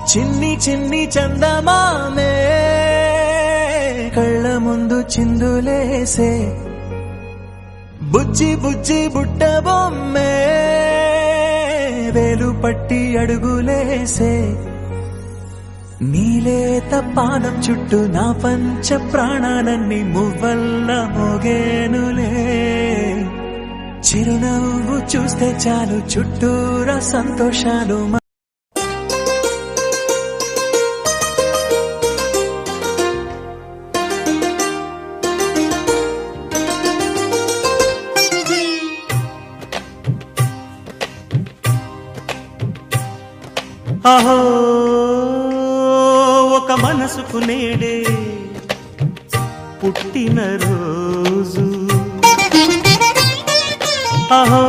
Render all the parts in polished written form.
చిన్ని చిన్ని చందమామే కళ్ళ ముందు చిందులేసే బుజ్జి బుజ్జి బుట్ట బొమ్మే వేలు పట్టి అడుగులేసే నీలేత పాదం చుట్టూ నా పంచ ప్రాణాలన్నీ మువ్వల్ల మోగేనులే చిరునవ్వు చూస్తే చాలు చుట్టూరా సంతోషాలు అహో ఒక మనసుకు నేడే పుట్టిన రోజు అహో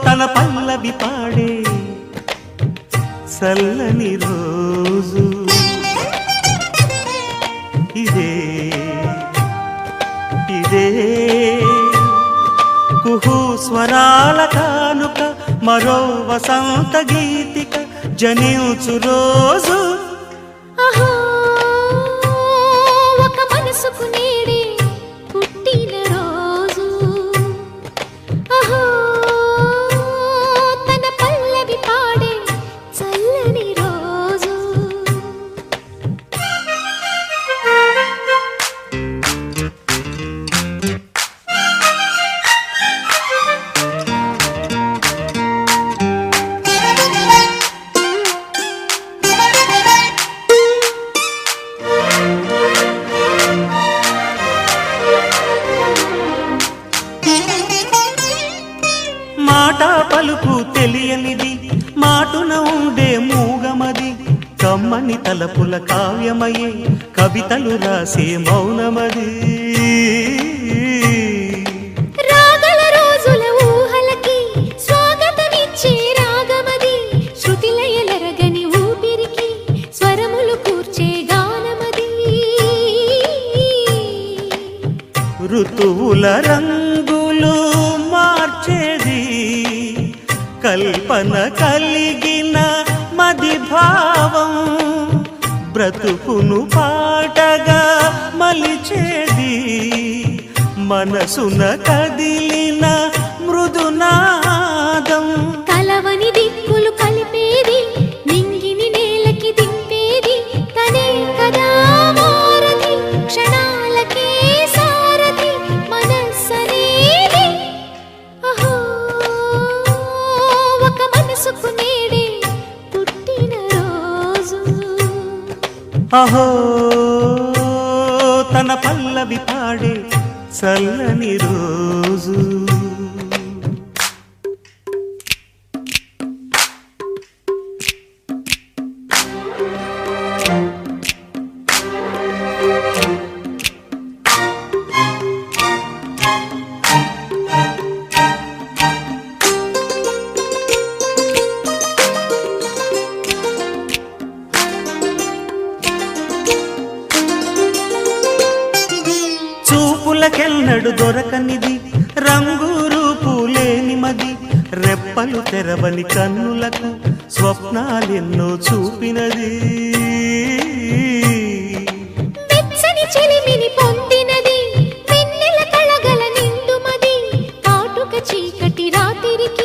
తన పల్లవి పాడే చల్లని రోజు ఇదే ఇదే కుహు స్వరాల కానుక మరో వసంత గీతిక జనించు రోజు అహో ఒక మనసుకు నేడే పుట్టిన రోజు అహో తన పల్లవి పాడే చల్లని రోజు మాట పలుకు తెలియనిది మాటున ఉండే మూగమది కమ్మని తలపుల కావ్యమయే కవితలు రాసే మౌనమది రాగల రోజుల ఊహలకి స్వాగతమిచ్చే రాగమది శృతిలయలరగని ఊపిరికి స్వరములు కూర్చే గానమది ఋతువుల రంగులు మార్చేది కల్పన కలిగిన మది భావం బ్రతుకును పాటగా మలిచేది మనసున కదిలిన మృదునాదం కలవని దిక్కులు కలిపేది నింగిని నేలకి దింపేది తనే కదా మారది క్షణాలకే సారథి మనస్సనేది అహో ఒక మనసుకు నేడే పుట్టిన రోజు అహో తన పల్లవి పాడే చల్లని రోజు చూపులకెన్నడు దొరకనిది రంగు రూపు లేని మది రెప్పలు తెరవని కన్నులకు స్వప్నాలెన్నో చూపినది